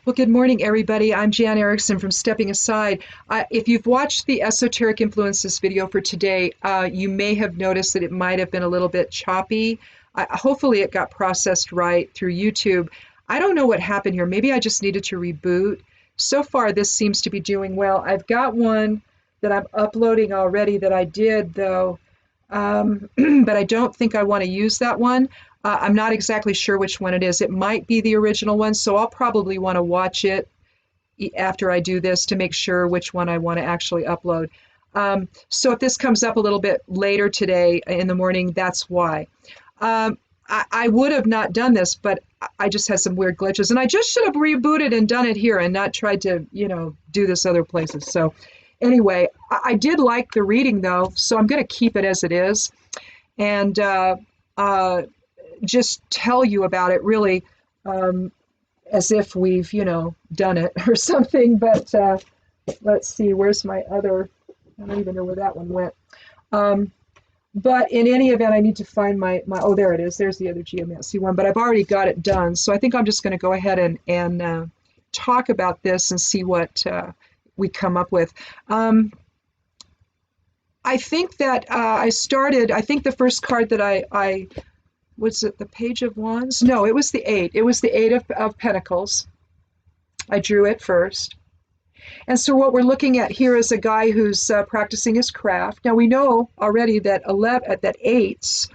Well, good morning, everybody. I'm Jan Erickson from Stepping Aside. If you've watched the Esoteric Influences video for today, you may have noticed that it might have been a little bit choppy. Hopefully, it got processed right through YouTube. I don't know what happened here. Maybe I just needed to reboot. So far, this seems to be doing well. I've got one that I'm uploading already that I did, though, but I don't think I want to use that one. I'm not exactly sure which one it is. It might be the original one, so I'll probably want to watch it after I do this to make sure which one I want to actually upload. So if this comes up a little bit later today in the morning, that's why. I would have not done this, but I just had some weird glitches, and I just should have rebooted and done it here and not tried to, do this other places. So anyway, I did like the reading, though, so I'm going to keep it as it is. And just tell you about it really as if we've, done it or something. But let's see, where's my other, I don't even know where that one went. But in any event, I need to find my oh, there it is. There's the other geomancy one, but I've already got it done. So I think I'm just going to go ahead and talk about this and see what we come up with. I think that I think the first card that I was it the Page of Wands? No, it was the Eight. It was the Eight of Pentacles. I drew it first. And so what we're looking at here is a guy who's practicing his craft. Now we know already that eights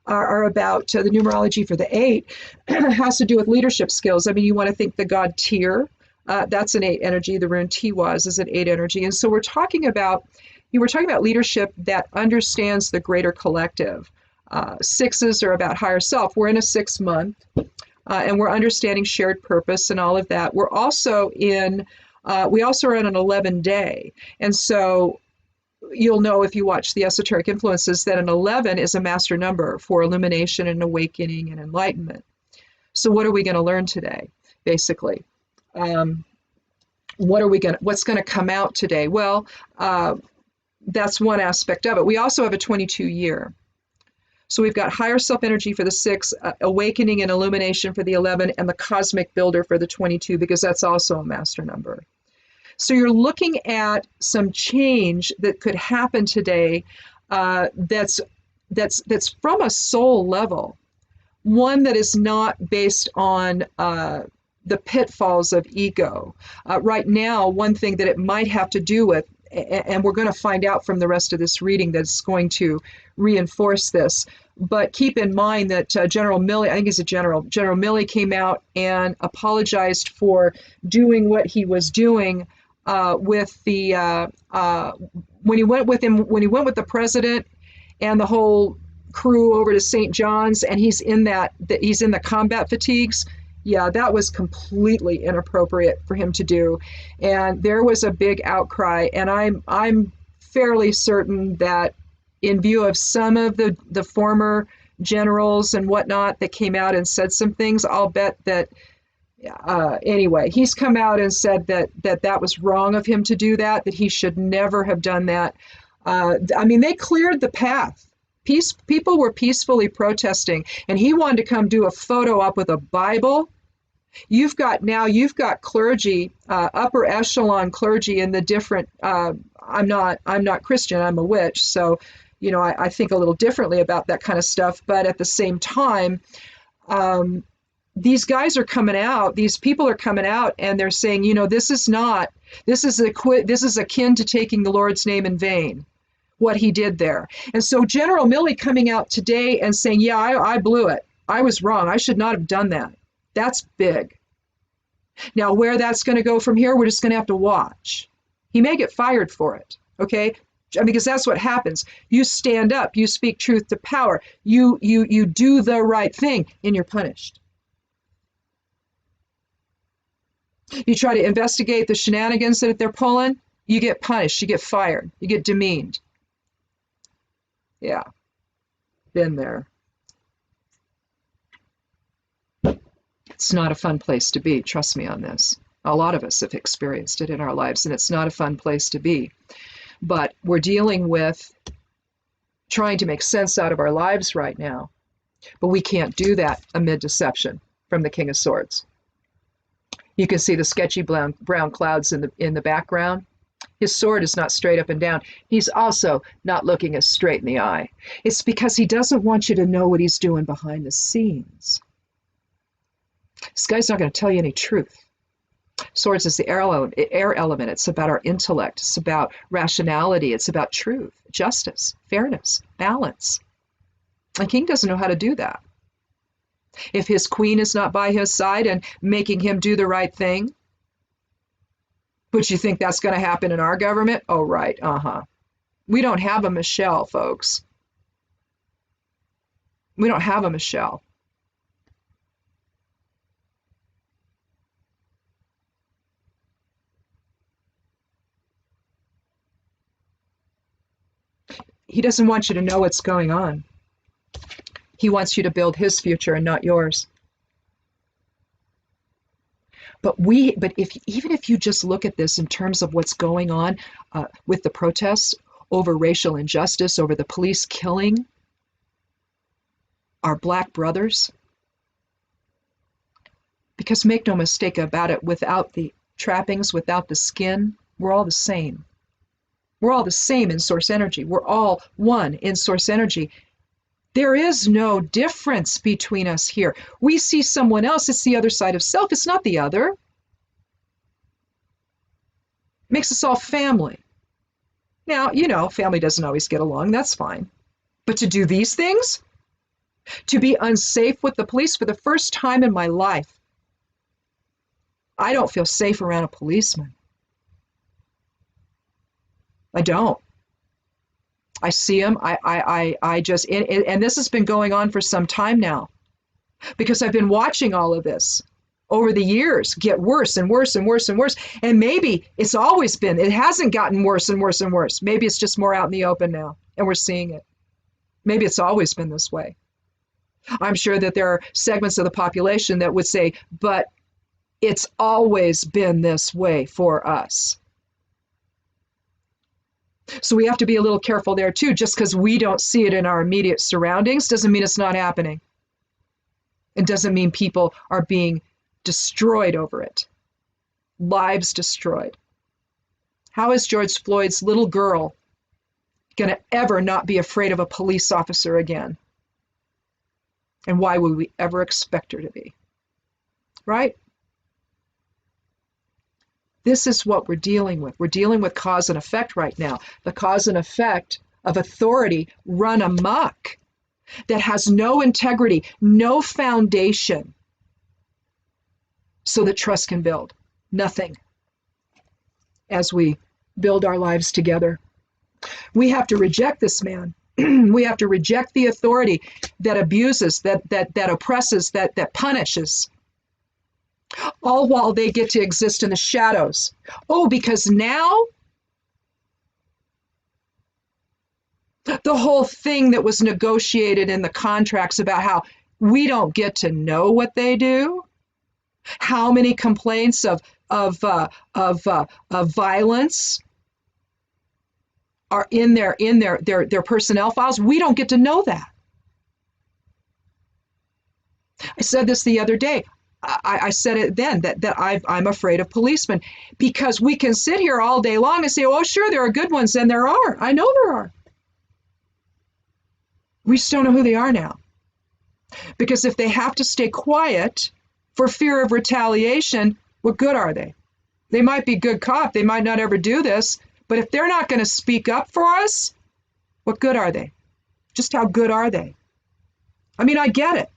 are about the numerology for the eight has to do with leadership skills. I mean, you want to think the god Tyr, that's an eight energy. The rune Tiwaz is an eight energy. And so we're talking about leadership that understands the greater collective. Sixes are about higher self. We're in a 6 month, and we're understanding shared purpose and all of that. We also are on an 11 day. And so you'll know if you watch the Esoteric Influences that an 11 is a master number for illumination and awakening and enlightenment. So what are we going to learn today, basically? What's going to come out today? Well, that's one aspect of it. We also have a 22 year. So we've got higher self energy for the 6, awakening and illumination for the 11, and the cosmic builder for the 22, because that's also a master number. So you're looking at some change that could happen today that's from a soul level, one that is not based on the pitfalls of ego. Right now, one thing that it might have to do with, and we're going to find out from the rest of this reading that's going to reinforce this. But keep in mind that General Milley, I think he's a general, General Milley came out and apologized for doing what he was doing with the when he went with the president and the whole crew over to St. John's, and he's in the combat fatigues. Yeah, that was completely inappropriate for him to do, and there was a big outcry. And I'm fairly certain that, in view of some of the former generals and whatnot that came out and said some things, I'll bet that anyway, he's come out and said that was wrong of him to do that he should never have done that. I mean, they cleared the path. People were peacefully protesting, and he wanted to come do a photo op with a Bible. You've got clergy, upper echelon clergy in the different. I'm not Christian. I'm a witch, so I think a little differently about that kind of stuff. But at the same time, these guys are coming out. These people are coming out, and they're saying, this is akin to taking the Lord's name in vain, what he did there. And so General Milley coming out today and saying, yeah, I blew it. I was wrong. I should not have done that. That's big. Now, where that's going to go from here, we're just going to have to watch. He may get fired for it, okay? Because that's what happens. You stand up, you speak truth to power, you do the right thing, and you're punished. You try to investigate the shenanigans that they're pulling, you get punished, you get fired, you get demeaned. Yeah, been there. It's not a fun place to be, trust me on this. A lot of us have experienced it in our lives, and it's not a fun place to be. But we're dealing with trying to make sense out of our lives right now. But we can't do that amid deception from the King of Swords. You can see the sketchy brown clouds in the background. His sword is not straight up and down. He's also not looking us straight in the eye. It's because he doesn't want you to know what he's doing behind the scenes. This guy's not going to tell you any truth. Swords is the air element. It's about our intellect. It's about rationality. It's about truth, justice, fairness, balance. The king doesn't know how to do that. If his queen is not by his side and making him do the right thing, but you think that's going to happen in our government? Oh, right. We don't have a Michelle, folks. We don't have a Michelle. He doesn't want you to know what's going on. He wants you to build his future and not yours. But even if you just look at this in terms of what's going on with the protests over racial injustice, over the police killing our black brothers, because make no mistake about it, without the trappings, without the skin, we're all the same. We're all the same in source energy. We're all one in source energy. There is no difference between us here. We see someone else, it's the other side of self. It's not the other. It makes us all family. Now, family doesn't always get along. That's fine. But to do these things, to be unsafe with the police for the first time in my life, I don't feel safe around a policeman. I don't. I see him. I just, and this has been going on for some time now, because I've been watching all of this over the years get worse and worse and worse and worse. And maybe it hasn't gotten worse and worse and worse. Maybe it's just more out in the open now and we're seeing it. Maybe it's always been this way. I'm sure that there are segments of the population that would say, but it's always been this way for us. So we have to be a little careful there too. Just because we don't see it in our immediate surroundings doesn't mean it's not happening. It doesn't mean people are being destroyed over it. Lives destroyed. How is George Floyd's little girl going to ever not be afraid of a police officer again? And why would we ever expect her to be? Right? This is what we're dealing with. We're dealing with cause and effect right now. The cause and effect of authority run amok, that has no integrity, no foundation, so that trust can build. Nothing. As we build our lives together, we have to reject this man. We have to reject the authority that abuses, that oppresses, that punishes, all while they get to exist in the shadows. Oh, because now the whole thing that was negotiated in the contracts about how we don't get to know what they do, how many complaints of violence are in their personnel files, we don't get to know that. I said this the other day. I said it then, that I'm afraid of policemen, because we can sit here all day long and say, oh, sure, there are good ones, and there are. I know there are. We just don't know who they are now. Because if they have to stay quiet for fear of retaliation, what good are they? They might be good cop. They might not ever do this. But if they're not going to speak up for us, what good are they? Just how good are they? I mean, I get it.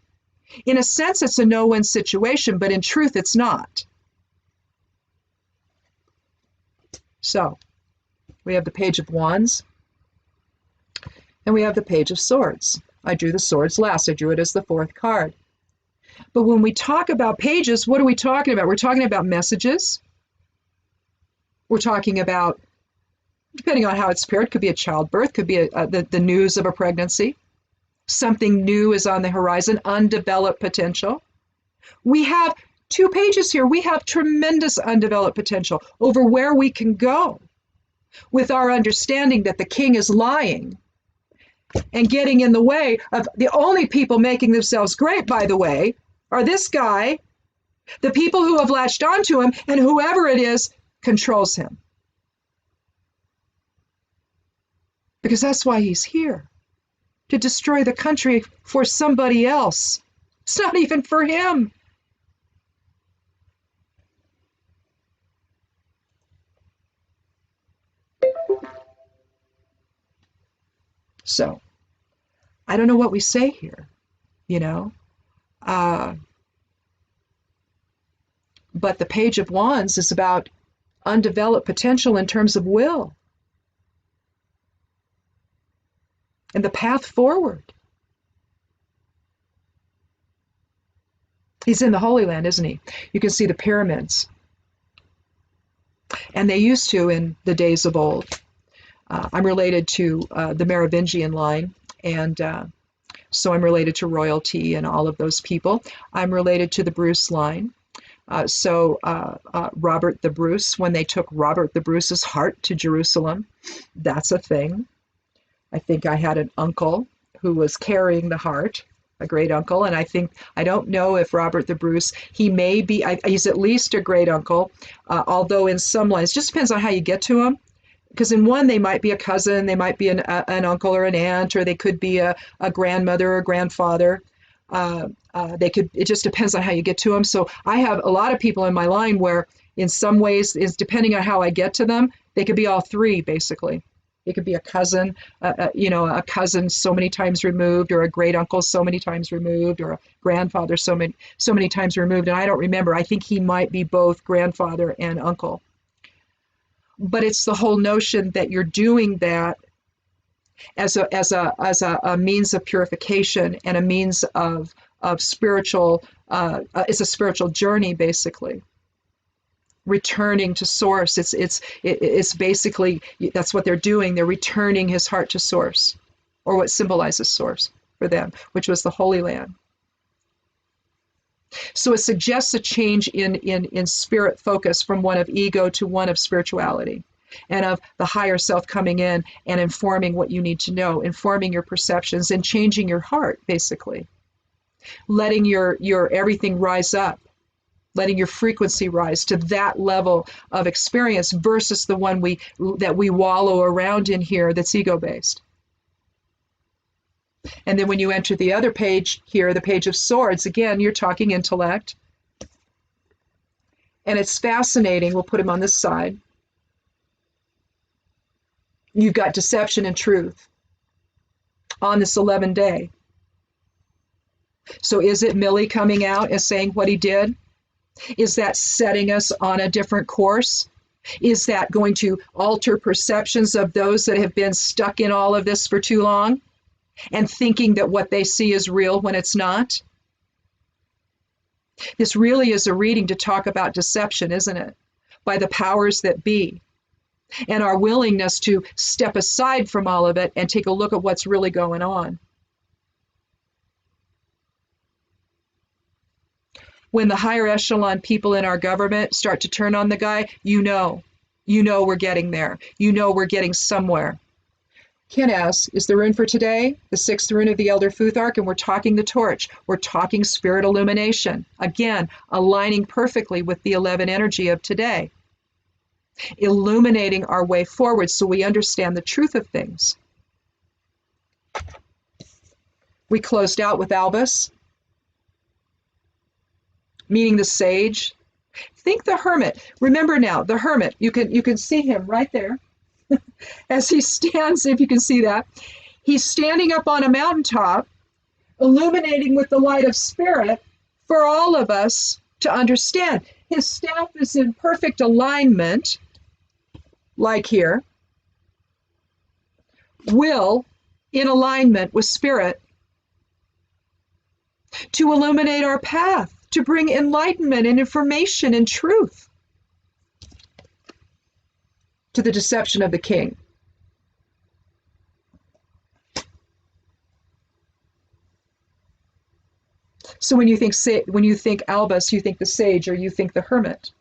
In a sense, it's a no-win situation, but in truth, it's not. So, we have the Page of Wands, and we have the Page of Swords. I drew the swords last. I drew it as the fourth card. But when we talk about pages, what are we talking about? We're talking about messages. We're talking about, depending on how it's paired, could be a childbirth, could be the news of a pregnancy. Something new is on the horizon, undeveloped potential. We have two pages here. We have tremendous undeveloped potential over where we can go with our understanding that the king is lying and getting in the way of the only people making themselves great, by the way, are this guy The people who have latched onto him, and whoever it is, controls him. Because that's why he's here, to destroy the country for somebody else. It's not even for him. So, I don't know what we say here, you know. But the Page of Wands is about undeveloped potential in terms of will and the path forward. He's in the Holy Land, isn't he? You can see the pyramids. And they used to in the days of old. I'm related to the Merovingian line, and so I'm related to royalty and all of those people. I'm related to the Bruce line. Robert the Bruce, when they took Robert the Bruce's heart to Jerusalem, that's a thing. I think I had an uncle who was carrying the heart, a great uncle, and I don't know if Robert the Bruce, he may be, he's at least a great uncle, although in some lines, just depends on how you get to him. Because in one, they might be a cousin, they might be an uncle or an aunt, or they could be a grandmother or grandfather. It just depends on how you get to them. So I have a lot of people in my line where in some ways, is depending on how I get to them, they could be all three, basically. It could be a cousin, a cousin so many times removed, or a great uncle so many times removed, or a grandfather so many times removed. And I don't remember. I think he might be both grandfather and uncle. But it's the whole notion that you're doing that as a means of purification and a means of spiritual. It's a spiritual journey, basically. Returning to source. It's basically, that's what they're doing. They're returning his heart to source, or what symbolizes source for them, which was the Holy Land. So it suggests a change in spirit focus from one of ego to one of spirituality, and of the higher self coming in and informing what you need to know, informing your perceptions, and changing your heart, basically. Letting your everything rise up, letting your frequency rise to that level of experience versus the one that we wallow around in here that's ego-based. And then when you enter the other page here, the Page of Swords, again, you're talking intellect. And it's fascinating. We'll put him on this side. You've got deception and truth on this 11th day. So is it Millie coming out and saying what he did? Is that setting us on a different course? Is that going to alter perceptions of those that have been stuck in all of this for too long and thinking that what they see is real when it's not? This really is a reading to talk about deception, isn't it? By the powers that be, and our willingness to step aside from all of it and take a look at what's really going on. When the higher echelon people in our government start to turn on the guy, you know we're getting there. You know we're getting somewhere. Ken asks, is the rune for today the 6th rune of the Elder Futhark? And we're talking the torch. We're talking spirit illumination. Again, aligning perfectly with the 11 energy of today. Illuminating our way forward so we understand the truth of things. We closed out with Albus, meaning the sage. Think the hermit. Remember now, the hermit, you can see him right there. As he stands, if you can see that, he's standing up on a mountaintop, illuminating with the light of spirit for all of us to understand. His staff is in perfect alignment, like here. Will in alignment with spirit to illuminate our path, to bring enlightenment and information and truth to the deception of the king. So when you think Albus, you think the sage, or you think the hermit,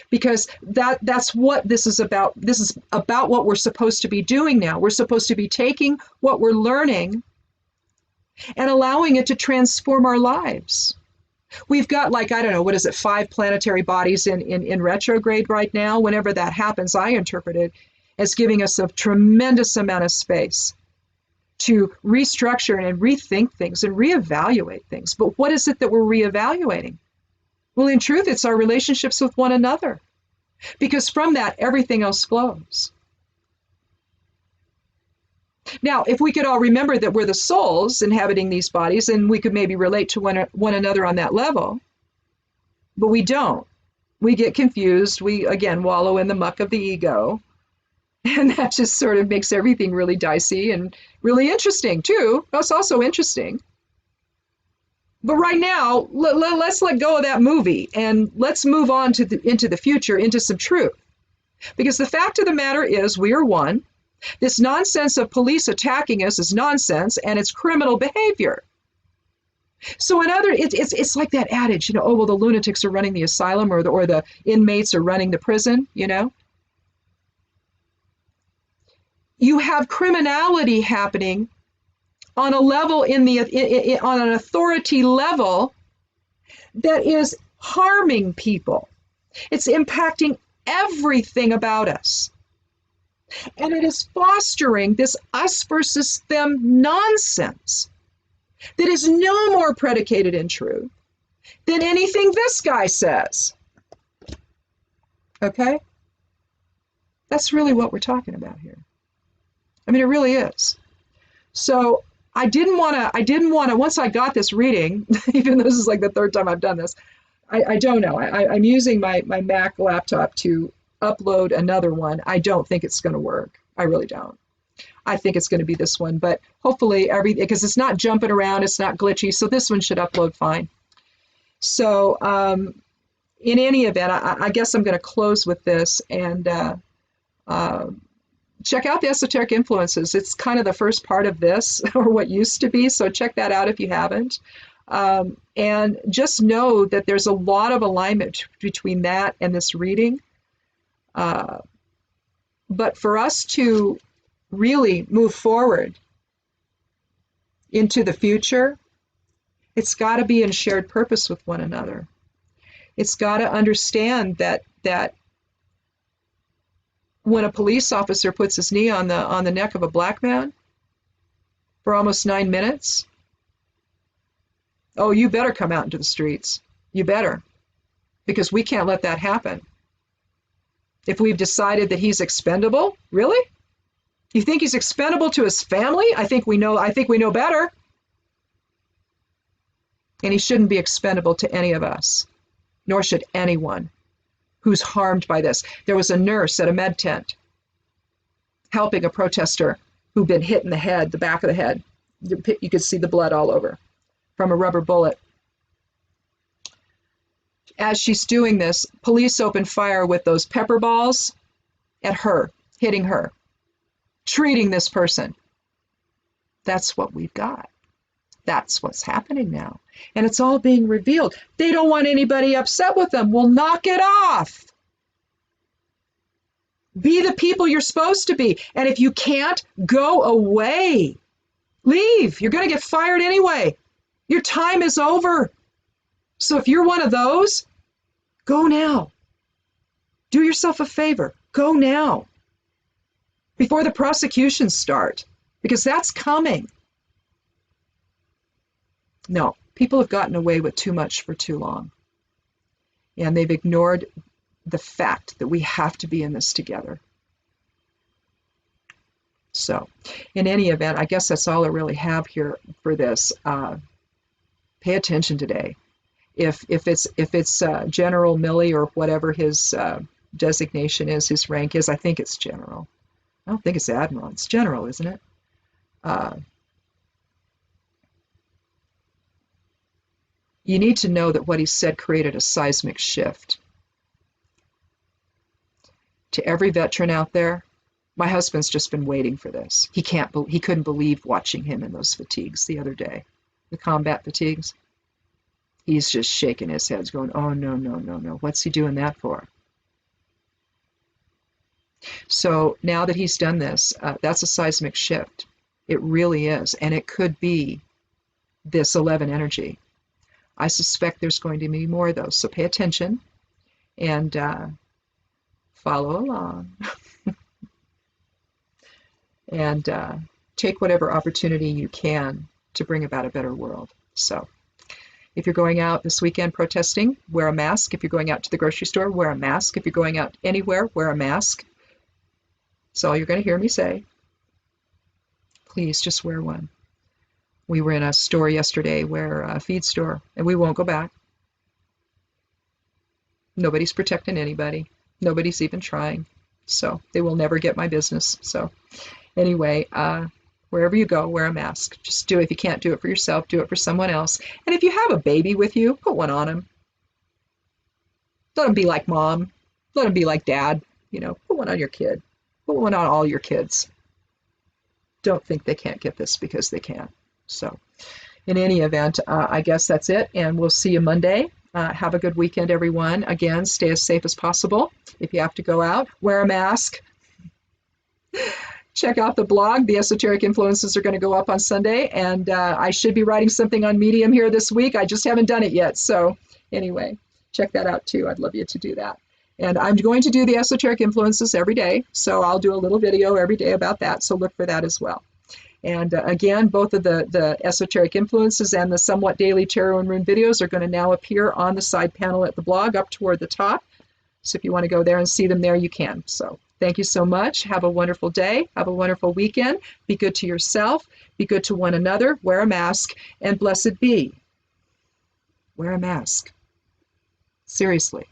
because that's what this is about. This is about what we're supposed to be doing now. We're supposed to be taking what we're learning and allowing it to transform our lives. We've got, like, I don't know, what is it, 5 planetary bodies in retrograde right now. Whenever that happens, I interpret it as giving us a tremendous amount of space to restructure and rethink things and reevaluate things. But what is it that we're reevaluating? Well, in truth, it's our relationships with one another, because from that, everything else flows. Now, if we could all remember that we're the souls inhabiting these bodies, and we could maybe relate to one another on that level, but we don't. We get confused. We, again, wallow in the muck of the ego, and that just sort of makes everything really dicey and really interesting, too. That's also interesting. But right now, let's let go of that movie, and let's move on to into the future, into some truth. Because the fact of the matter is, we are one. This nonsense of police attacking us is nonsense, and it's criminal behavior. So it's like that adage, you know, oh, well, the lunatics are running the asylum, or the inmates are running the prison, you know. You have criminality happening on a level on an authority level that is harming people. It's impacting everything about us. And it is fostering this us versus them nonsense that is no more predicated in truth than anything this guy says. Okay? That's really what we're talking about here. I mean, it really is. So I didn't want to, once I got this reading, even though this is like the third time I've done this, I don't know. I'm using my Mac laptop to upload another one. I don't think it's going to work. I really don't. I think it's going to be this one, but hopefully because it's not jumping around, it's not glitchy, so this one should upload fine. So in any event, I guess I'm going to close with this and check out the Esoteric Influences. It's kind of the first part of this, or what used to be, so check that out if you haven't. And just know that there's a lot of alignment between that and this reading. But for us to really move forward into the future, it's got to be in shared purpose with one another. It's got to understand that when a police officer puts his knee on the neck of a black man for almost 9 minutes, oh, you better come out into the streets. You better, because we can't let that happen. If we've decided that he's expendable, really? You think he's expendable to his family? I think we know better. And he shouldn't be expendable to any of us, nor should anyone who's harmed by this. There was a nurse at a med tent helping a protester who'd been hit in the head, the back of the head. You could see the blood all over from a rubber bullet. As she's doing this, police open fire with those pepper balls at her, hitting her, treating this person. That's what we've got. That's what's happening now. And it's all being revealed. They don't want anybody upset with them. Well, knock it off. Be the people you're supposed to be. And if you can't, go away. Leave. You're going to get fired anyway. Your time is over. So if you're one of those, go now. Do yourself a favor. Go now. Before the prosecutions start, because that's coming. No, people have gotten away with too much for too long. And they've ignored the fact that we have to be in this together. So, in any event, I guess that's all I really have here for this. Pay attention today. If it's General Milley, or whatever his designation is, his rank is, I think it's General. I don't think it's Admiral. It's General, isn't it? You need to know that what he said created a seismic shift. To every veteran out there, my husband's just been waiting for this. He couldn't believe watching him in those fatigues the other day, the combat fatigues. He's just shaking his head, going, oh, no, no, no, no. What's he doing that for? So now that he's done this, that's a seismic shift. It really is. And it could be this 11 energy. I suspect there's going to be more of those. So pay attention and follow along and take whatever opportunity you can to bring about a better world. So if you're going out this weekend protesting, wear a mask. If you're going out to the grocery store, wear a mask. If you're going out anywhere, wear a mask. That's all you're going to hear me say. Please just wear one. We were in a store yesterday, a feed store, and we won't go back. Nobody's protecting anybody. Nobody's even trying. So they will never get my business. So anyway, wherever you go, wear a mask. Just do it. If you can't do it for yourself, do it for someone else. And if you have a baby with you, put one on them. Let them be like mom. Let them be like dad. Put one on your kid. Put one on all your kids. Don't think they can't get this because they can. So in any event, I guess that's it. And we'll see you Monday. Have a good weekend, everyone. Again, stay as safe as possible. If you have to go out, wear a mask. Check out the blog. The Esoteric Influences are going to go up on Sunday, and I should be writing something on Medium here this week. I just haven't done it yet. So anyway, check that out too. I'd love you to do that. And I'm going to do the Esoteric Influences every day, so I'll do a little video every day about that. So look for that as well. And again, both of the Esoteric Influences and the Somewhat Daily Tarot and Rune videos are going to now appear on the side panel at the blog up toward the top. So if you want to go there and see them there, you can. So thank you so much. Have a wonderful day. Have a wonderful weekend. Be good to yourself. Be good to one another. Wear a mask. And blessed be. Wear a mask. Seriously.